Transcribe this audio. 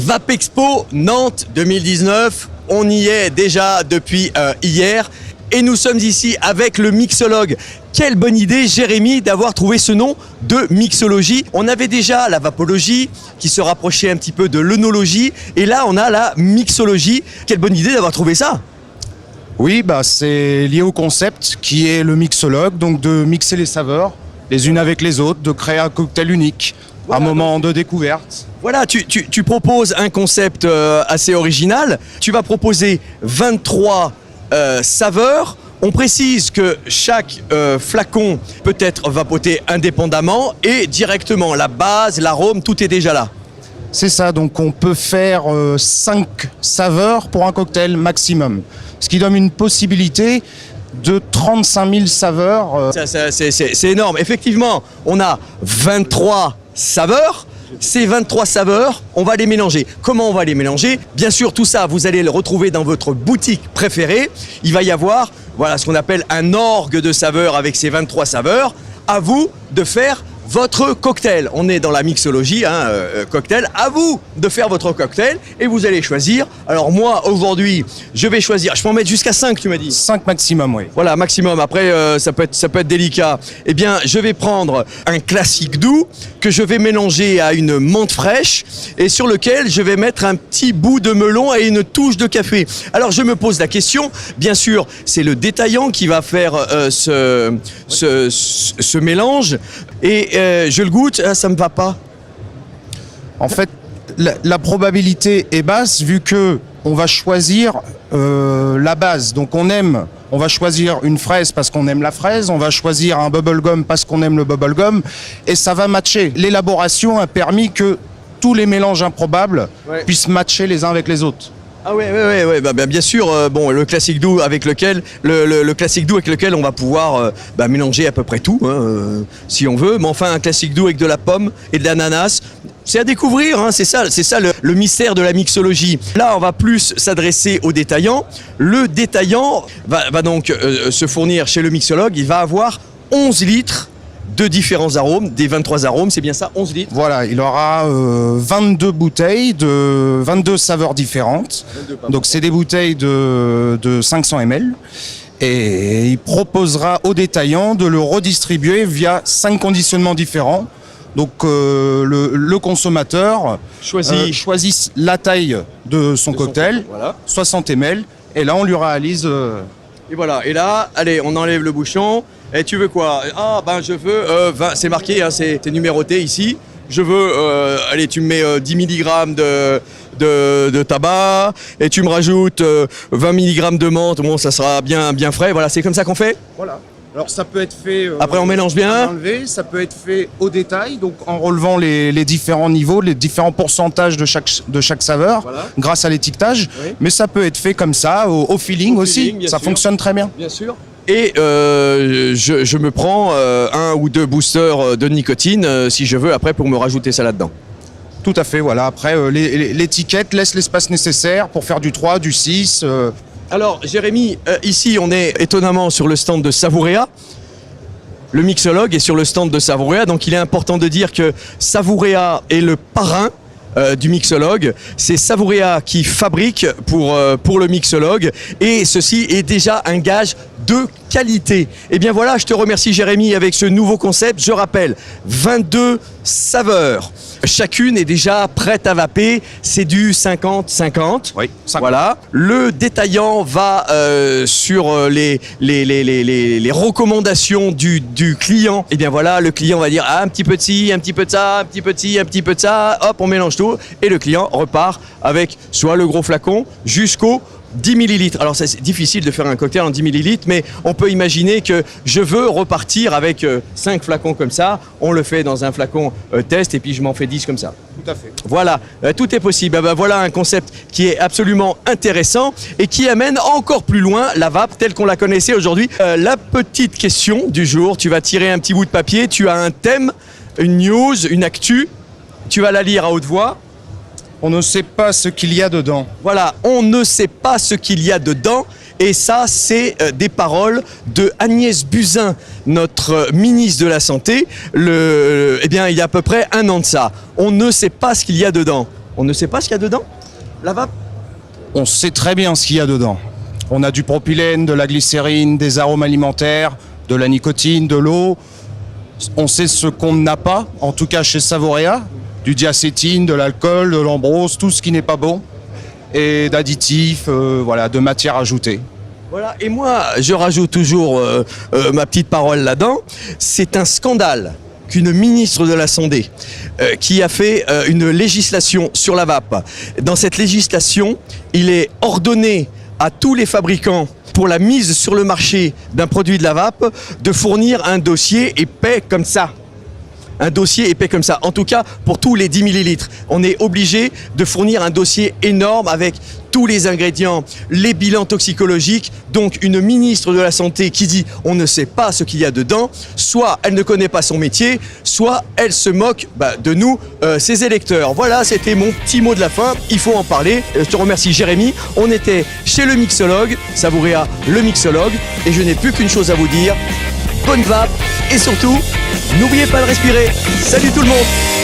Vapexpo Nantes 2019, on y est déjà depuis hier et nous sommes ici avec le mixologue. Quelle bonne idée, Jérémy, d'avoir trouvé ce nom de mixologie. On avait déjà la vapologie qui se rapprochait un petit peu de l'œnologie et là on a la mixologie. Quelle bonne idée d'avoir trouvé ça. Oui, c'est lié au concept qui est le mixologue, donc de mixer les saveurs les unes avec les autres, de créer un cocktail unique, un moment de découverte. Voilà, tu proposes un concept assez original. Tu vas proposer 23 saveurs. On précise que chaque flacon peut être vapoté indépendamment et directement. La base, l'arôme, tout est déjà là. C'est ça, donc on peut faire 5 saveurs pour un cocktail maximum. Ce qui donne une possibilité de 35 000 saveurs. C'est énorme. Effectivement, on a 23 saveurs. Ces 23 saveurs, on va les mélanger. Comment on va les mélanger? Bien sûr, tout ça, vous allez le retrouver dans votre boutique préférée. Il va y avoir ce qu'on appelle un orgue de saveurs avec ces 23 saveurs. À vous de faire votre cocktail. On est dans la mixologie, cocktail. À vous de faire votre cocktail et vous allez choisir. Alors moi, aujourd'hui, je vais choisir. Je peux en mettre jusqu'à 5, tu m'as dit. 5 maximum, oui. Voilà, maximum. Après, ça peut être délicat. Eh bien, je vais prendre un classique doux que je vais mélanger à une menthe fraîche et sur lequel je vais mettre un petit bout de melon et une touche de café. Alors, je me pose la question. Bien sûr, c'est le détaillant qui va faire ce mélange. Et je le goûte, ça me va pas. En fait, la probabilité est basse vu que on va choisir la base. Donc on va choisir une fraise parce qu'on aime la fraise, on va choisir un bubblegum parce qu'on aime le bubblegum, et ça va matcher. L'élaboration a permis que tous les mélanges improbables puissent matcher les uns avec les autres. Ah ouais, bien sûr. Le classique doux avec lequel on va pouvoir mélanger à peu près tout, si on veut. Mais enfin, un classique doux avec de la pomme et de l'ananas, c'est à découvrir. C'est ça le mystère de la mixologie. Là, on va plus s'adresser aux détaillants. Le détaillant va donc se fournir chez le mixologue. Il va avoir 11 litres de différents arômes, des 23 arômes, c'est bien ça, 11 litres. Voilà, il aura 22 bouteilles de 22 saveurs différentes. Donc c'est des bouteilles de 500 ml. Et il proposera aux détaillants de le redistribuer via 5 conditionnements différents. Donc le consommateur choisit la taille de son cocktail, 60 ml. Et là, on lui réalise... Et voilà, et là, allez, on enlève le bouchon. Et tu veux quoi? Je veux 20, c'est marqué, c'est numéroté ici. Je veux, tu me mets 10 mg de tabac et tu me rajoutes 20 mg de menthe. Bon, ça sera bien frais. Voilà, c'est comme ça qu'on fait. Voilà. Alors ça peut être fait... Après on mélange bien. Ça peut être fait au détail, donc en relevant les différents niveaux, les différents pourcentages de chaque saveur, grâce à l'étiquetage. Oui. Mais ça peut être fait comme ça, au feeling aussi. Ça fonctionne très bien. Bien sûr. Et je me prends 1 ou 2 boosters de nicotine si je veux après pour me rajouter ça là-dedans. Tout à fait, voilà. Après, l'étiquette laisse l'espace nécessaire pour faire du 3, du 6. Alors, Jérémy, ici, on est étonnamment sur le stand de Savouréa. Le mixologue est sur le stand de Savouréa, donc il est important de dire que Savouréa est le parrain du mixologue. C'est Savouréa qui fabrique pour le mixologue et ceci est déjà un gage de qualité. Et bien voilà, je te remercie Jérémy avec ce nouveau concept. Je rappelle, 22 saveurs. Chacune est déjà prête à vaper. C'est du 50-50. Oui, 50. Voilà. Le détaillant va sur les recommandations du client. Et bien voilà, le client va dire un petit peu de ci, un petit peu de ça, un petit peu de ci, un petit peu de ça. Hop, on mélange tout. Et le client repart avec soit le gros flacon jusqu'au 10 millilitres. Alors c'est difficile de faire un cocktail en 10 millilitres, mais on peut imaginer que je veux repartir avec 5 flacons comme ça. On le fait dans un flacon test et puis je m'en fais 10 comme ça. Tout à fait. Voilà, tout est possible. Voilà un concept qui est absolument intéressant et qui amène encore plus loin la vape telle qu'on la connaissait aujourd'hui. La petite question du jour, tu vas tirer un petit bout de papier, tu as un thème, une news, une actu, tu vas la lire à haute voix. On ne sait pas ce qu'il y a dedans. Voilà, on ne sait pas ce qu'il y a dedans. Et ça, c'est des paroles de Agnès Buzyn, notre ministre de la Santé. Il y a à peu près 1 an de ça. On ne sait pas ce qu'il y a dedans. On ne sait pas ce qu'il y a dedans? La vape? On sait très bien ce qu'il y a dedans. On a du propylène, de la glycérine, des arômes alimentaires, de la nicotine, de l'eau. On sait ce qu'on n'a pas, en tout cas chez Savorea, du diacétine, de l'alcool, de l'ambrose, tout ce qui n'est pas bon, et d'additifs, voilà, de matières ajoutées. Voilà, et moi, je rajoute toujours ma petite parole là-dedans. C'est un scandale qu'une ministre de la Santé qui a fait une législation sur la vape. Dans cette législation, il est ordonné à tous les fabricants pour la mise sur le marché d'un produit de la vape de fournir un dossier épais comme ça. Un dossier épais comme ça. En tout cas, pour tous les 10 millilitres, on est obligé de fournir un dossier énorme avec tous les ingrédients, les bilans toxicologiques. Donc, une ministre de la Santé qui dit on ne sait pas ce qu'il y a dedans, soit elle ne connaît pas son métier, soit elle se moque de nous, ses électeurs. Voilà, c'était mon petit mot de la fin. Il faut en parler. Je te remercie, Jérémy. On était chez le mixologue, Savorea, le mixologue, et je n'ai plus qu'une chose à vous dire. Bonne vape et surtout, n'oubliez pas de respirer. Salut tout le monde!